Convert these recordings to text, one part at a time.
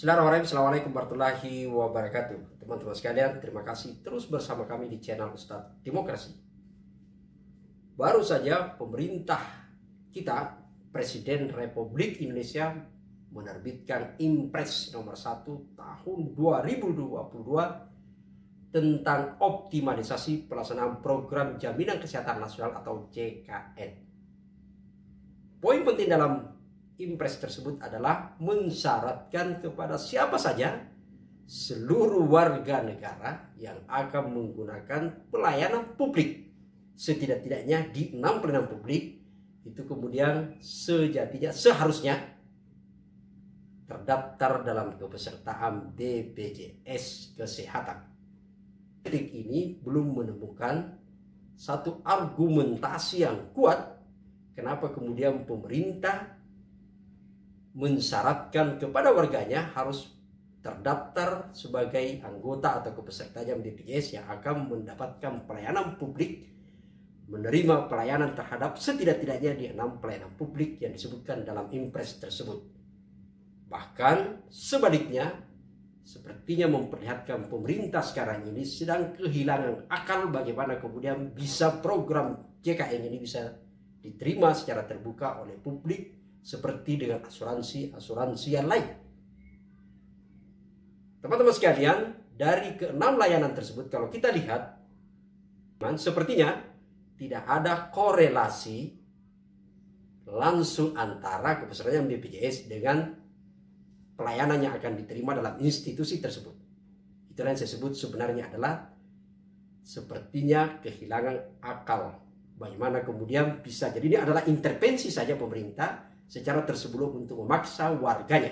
Bismillahirrahmanirrahim. Assalamualaikum warahmatullahi wabarakatuh. Teman-teman sekalian, terima kasih terus bersama kami di channel Ustadz Demokrasi. Baru saja pemerintah kita, Presiden Republik Indonesia, menerbitkan Impres nomor 1 tahun 2022 tentang optimalisasi pelaksanaan program Jaminan Kesehatan Nasional atau JKN. Poin penting dalam Impres tersebut adalah mensyaratkan kepada siapa saja seluruh warga negara yang akan menggunakan pelayanan publik setidak-tidaknya di 6 pelayanan publik itu kemudian sejatinya seharusnya terdaftar dalam kepesertaan BPJS Kesehatan. Detik ini belum menemukan satu argumentasi yang kuat kenapa kemudian pemerintah mensyaratkan kepada warganya harus terdaftar sebagai anggota atau kepesertaan BPJS yang akan mendapatkan pelayanan publik, menerima pelayanan terhadap setidak-tidaknya di 6 pelayanan publik yang disebutkan dalam Impres tersebut. Bahkan sebaliknya, sepertinya memperlihatkan pemerintah sekarang ini sedang kehilangan akal bagaimana kemudian bisa program JKN ini bisa diterima secara terbuka oleh publik seperti dengan asuransi yang lain. Teman-teman sekalian, dari ke-6 layanan tersebut kalau kita lihat, sepertinya tidak ada korelasi langsung antara kepesertaan BPJS dengan pelayanan yang akan diterima dalam institusi tersebut. Itulah yang saya sebut sebenarnya adalah sepertinya kehilangan akal. Bagaimana kemudian bisa, jadi ini adalah intervensi saja pemerintah secara tersebelum untuk memaksa warganya.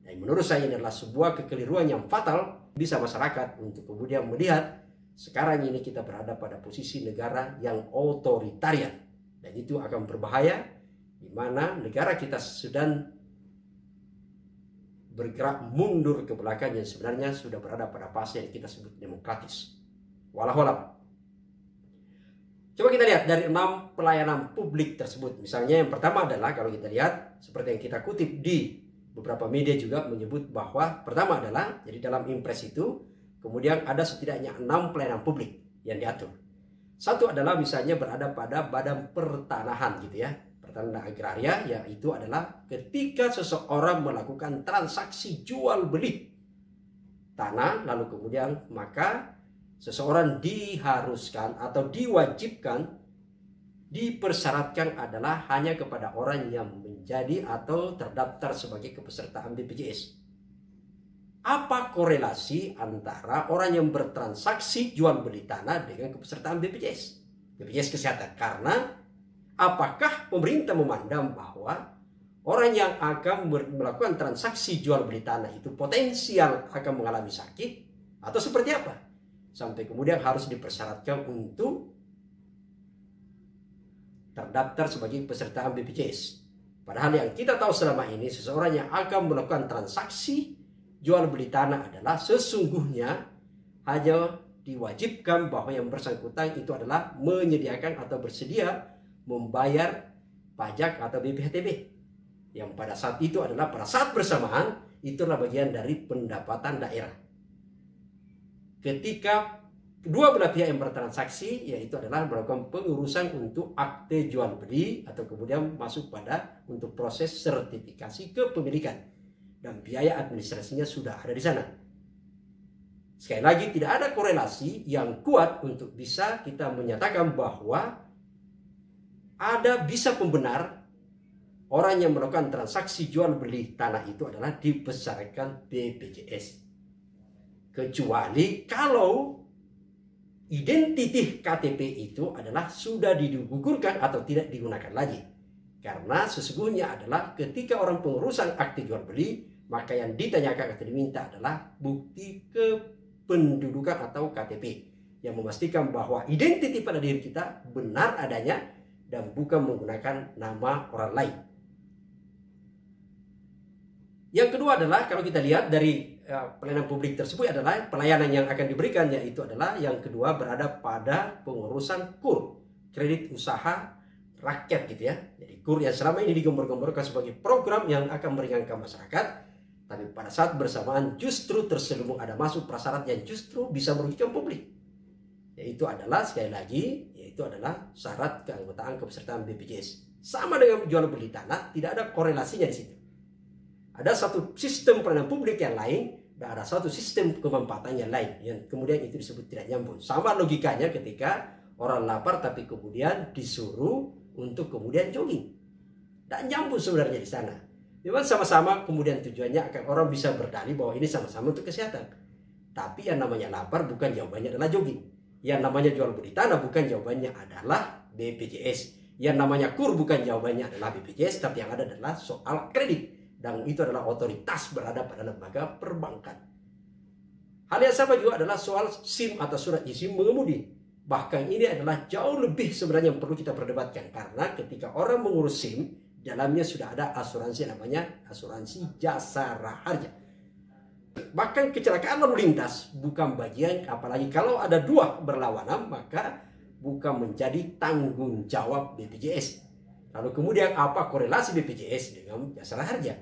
Dan menurut saya ini adalah sebuah kekeliruan yang fatal bisa masyarakat untuk kemudian melihat sekarang ini kita berada pada posisi negara yang otoritarian. Dan itu akan berbahaya di mana negara kita sedang bergerak mundur ke belakang yang sebenarnya sudah berada pada fase yang kita sebut demokratis. Wallahualam. Coba kita lihat dari 6 pelayanan publik tersebut. Misalnya yang pertama adalah kalau kita lihat seperti yang kita kutip di beberapa media juga menyebut bahwa pertama adalah jadi dalam Impres itu kemudian ada setidaknya 6 pelayanan publik yang diatur. Satu adalah misalnya berada pada badan pertanahan gitu ya. Pertanahan agraria yaitu adalah ketika seseorang melakukan transaksi jual beli tanah lalu kemudian maka seseorang diharuskan atau diwajibkan dipersyaratkan adalah hanya kepada orang yang menjadi atau terdaftar sebagai kepesertaan BPJS. Apa korelasi antara orang yang bertransaksi jual beli tanah dengan kepesertaan BPJS Kesehatan? Karena apakah pemerintah memandang bahwa orang yang akan melakukan transaksi jual beli tanah itu potensial akan mengalami sakit atau seperti apa? Sampai kemudian harus dipersyaratkan untuk terdaftar sebagai pesertaan BPJS. Padahal yang kita tahu selama ini seseorang yang akan melakukan transaksi jual beli tanah adalah sesungguhnya hanya diwajibkan bahwa yang bersangkutan itu adalah menyediakan atau bersedia membayar pajak atau BPHTB. Yang pada saat itu adalah pada saat bersamaan itulah bagian dari pendapatan daerah. Ketika kedua belah pihak yang bertransaksi yaitu adalah melakukan pengurusan untuk akte jual beli atau kemudian masuk pada untuk proses sertifikasi kepemilikan dan biaya administrasinya sudah ada di sana. Sekali lagi tidak ada korelasi yang kuat untuk bisa kita menyatakan bahwa ada bisa pembenar orang yang melakukan transaksi jual beli tanah itu adalah dibesarkan BPJS. Kecuali kalau identitas KTP itu adalah sudah digugurkan atau tidak digunakan lagi. Karena sesungguhnya adalah ketika orang pengurusan akte jual beli, maka yang ditanyakan atau diminta adalah bukti kependudukan atau KTP. Yang memastikan bahwa identitas pada diri kita benar adanya dan bukan menggunakan nama orang lain. Yang kedua adalah kalau kita lihat dari pelayanan publik tersebut adalah pelayanan yang akan diberikan yaitu adalah yang kedua berada pada pengurusan KUR, kredit usaha rakyat gitu ya. Jadi KUR yang selama ini digembar-gemborkan sebagai program yang akan meringankan masyarakat, Tapi pada saat bersamaan justru terselubung ada masuk prasyarat yang justru bisa merugikan publik. Yaitu adalah sekali lagi, yaitu adalah syarat keanggotaan kepesertaan BPJS. Sama dengan jual beli tanah, tidak ada korelasinya di situ. Ada satu sistem pelayanan publik yang lain, dan ada satu sistem kemanfaatan yang lain, yang kemudian itu disebut tidak nyambung. Sama logikanya ketika orang lapar tapi kemudian disuruh untuk kemudian jogging. Dan nyambung sebenarnya di sana. Memang sama-sama kemudian tujuannya akan orang bisa berdalih bahwa ini sama-sama untuk kesehatan. Tapi yang namanya lapar bukan jawabannya adalah jogging. Yang namanya jual beli tanah bukan jawabannya adalah BPJS. Yang namanya KUR bukan jawabannya adalah BPJS, tapi yang ada adalah soal kredit. Dan itu adalah otoritas berada pada lembaga perbankan. Hal yang sama juga adalah soal SIM atau surat izin mengemudi. Bahkan ini adalah jauh lebih sebenarnya yang perlu kita perdebatkan. Karena ketika orang mengurus SIM, dalamnya sudah ada asuransi namanya asuransi jasara harja. Bahkan kecelakaan lalu lintas bukan bagian, apalagi kalau ada dua berlawanan, maka bukan menjadi tanggung jawab BPJS. Lalu kemudian apa korelasi BPJS dengan jasara harja?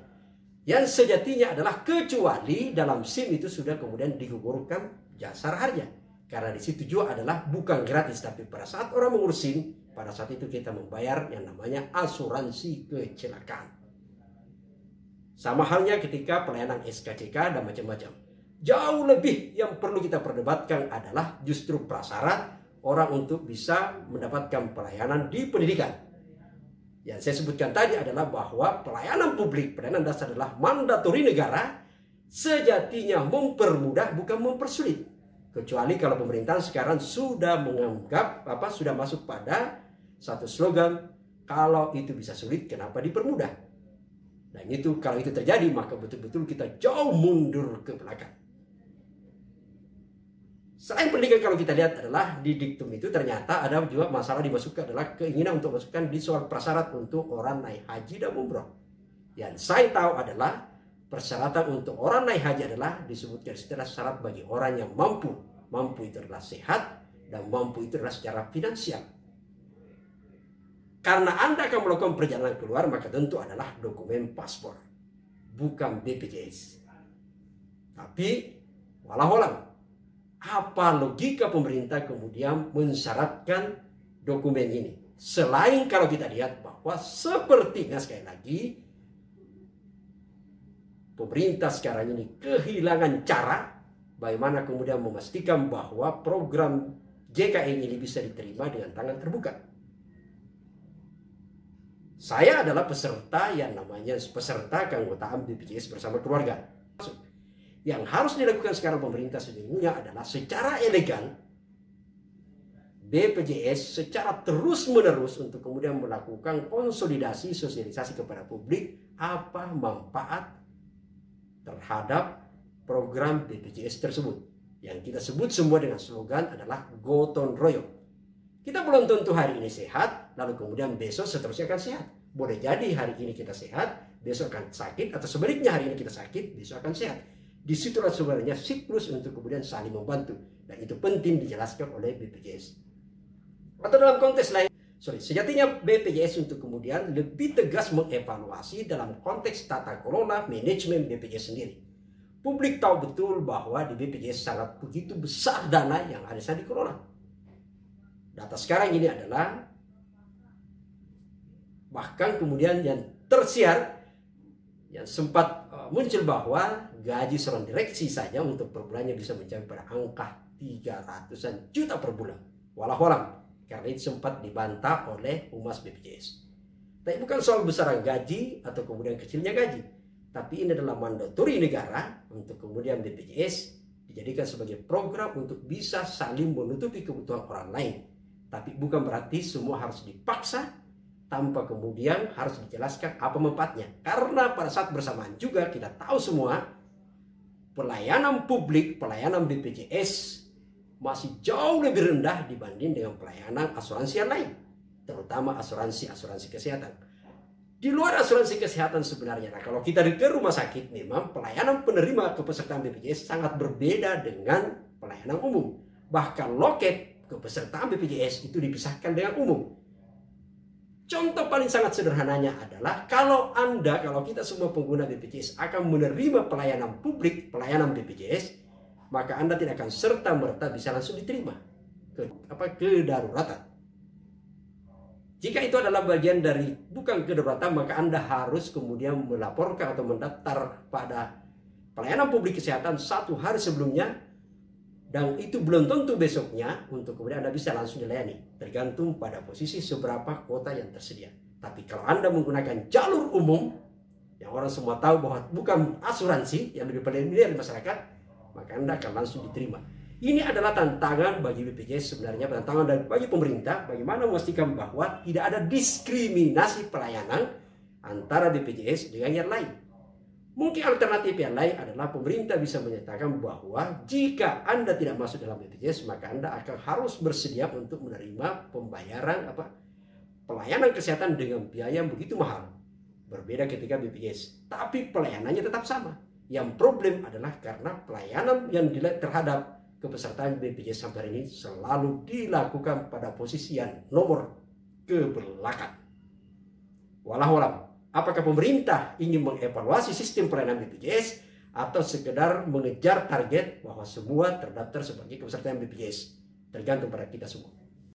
Yang sejatinya adalah kecuali dalam SIM itu sudah kemudian digugurkan jasara harja. Karena di situ juga adalah bukan gratis, tapi pada saat orang mengurus SIM, pada saat itu kita membayar yang namanya asuransi kecelakaan. Sama halnya ketika pelayanan SKCK dan macam-macam. Jauh lebih yang perlu kita perdebatkan adalah justru prasyarat orang untuk bisa mendapatkan pelayanan di pendidikan. Yang saya sebutkan tadi adalah bahwa pelayanan publik, pelayanan dasar adalah mandatori negara, sejatinya mempermudah bukan mempersulit. Kecuali kalau pemerintahan sekarang sudah menganggap sudah masuk pada satu slogan, kalau itu bisa sulit kenapa dipermudah. Dan itu kalau itu terjadi maka betul-betul kita jauh mundur ke belakang. Selain pendidikan kalau kita lihat adalah di diktum itu ternyata ada juga masalah dimasukkan adalah keinginan untuk masukkan di soal prasyarat untuk orang naik haji dan umroh. Yang saya tahu adalah persyaratan untuk orang naik haji adalah disebutkan setelah syarat bagi orang yang mampu. Mampu itu adalah sehat dan mampu itu adalah secara finansial. Karena Anda akan melakukan perjalanan keluar maka tentu adalah dokumen paspor, bukan BPJS. Tapi walau apa logika pemerintah kemudian mensyaratkan dokumen ini? Selain kalau kita lihat bahwa sepertinya sekali lagi pemerintah sekarang ini kehilangan cara bagaimana kemudian memastikan bahwa program JKN ini bisa diterima dengan tangan terbuka. Saya adalah peserta yang namanya peserta keanggotaan BPJS bersama keluarga. Yang harus dilakukan sekarang pemerintah sesungguhnya adalah secara elegan BPJS secara terus-menerus untuk kemudian melakukan konsolidasi sosialisasi kepada publik apa manfaat terhadap program BPJS tersebut. Yang kita sebut semua dengan slogan adalah gotong royong. Kita belum tentu hari ini sehat, lalu kemudian besok seterusnya akan sehat. Boleh jadi hari ini kita sehat, besok akan sakit, atau sebaliknya hari ini kita sakit, besok akan sehat. Disitulah sebenarnya siklus untuk kemudian saling membantu. Dan itu penting dijelaskan oleh BPJS. Atau dalam konteks lain, sejatinya BPJS untuk kemudian lebih tegas mengevaluasi dalam konteks tata kelola manajemen BPJS sendiri. Publik tahu betul bahwa di BPJS sangat begitu besar dana yang harusnya dikelola. Data sekarang ini adalah bahkan kemudian yang tersiar yang sempat muncul bahwa gaji seorang direksi saja untuk per bulannya bisa mencapai pada angka 300-an juta per bulan. Walau karena itu sempat dibantah oleh Humas BPJS. Tapi bukan soal besaran gaji atau kemudian kecilnya gaji. Tapi ini adalah mandatori negara untuk kemudian BPJS dijadikan sebagai program untuk bisa saling menutupi kebutuhan orang lain. Tapi bukan berarti semua harus dipaksa tanpa kemudian harus dijelaskan apa manfaatnya. Karena pada saat bersamaan juga kita tahu semua pelayanan publik, pelayanan BPJS masih jauh lebih rendah dibanding dengan pelayanan asuransi yang lain. Terutama asuransi kesehatan. Di luar asuransi kesehatan sebenarnya, nah kalau kita ke rumah sakit memang pelayanan penerima kepesertaan BPJS sangat berbeda dengan pelayanan umum. Bahkan loket kepesertaan BPJS itu dipisahkan dengan umum. Contoh paling sangat sederhananya adalah kalau kita semua pengguna BPJS akan menerima pelayanan publik, pelayanan BPJS, maka Anda tidak akan serta-merta bisa langsung diterima kedaruratan. Jika itu adalah bagian dari bukan kedaruratan, maka Anda harus kemudian melaporkan atau mendaftar pada pelayanan publik kesehatan 1 hari sebelumnya, dan itu belum tentu besoknya untuk kemudian Anda bisa langsung dilayani, tergantung pada posisi seberapa kuota yang tersedia. Tapi kalau Anda menggunakan jalur umum yang orang semua tahu bahwa bukan asuransi yang lebih familiar di masyarakat, maka Anda akan langsung diterima. Ini adalah tantangan bagi BPJS sebenarnya, tantangan bagi pemerintah bagaimana memastikan bahwa tidak ada diskriminasi pelayanan antara BPJS dengan yang lain. Mungkin alternatif yang lain adalah pemerintah bisa menyatakan bahwa jika Anda tidak masuk dalam BPJS, maka Anda akan harus bersedia untuk menerima pembayaran pelayanan kesehatan dengan biaya yang begitu mahal. Berbeda ketika BPJS, tapi pelayanannya tetap sama. Yang problem adalah karena pelayanan yang terhadap kepesertaan BPJS sampai hari ini selalu dilakukan pada posisi yang nomor ke belakang. Walau apakah pemerintah ingin mengevaluasi sistem pelayanan BPJS atau sekedar mengejar target bahwa semua terdaftar sebagai kepesertaan BPJS? Tergantung pada kita semua.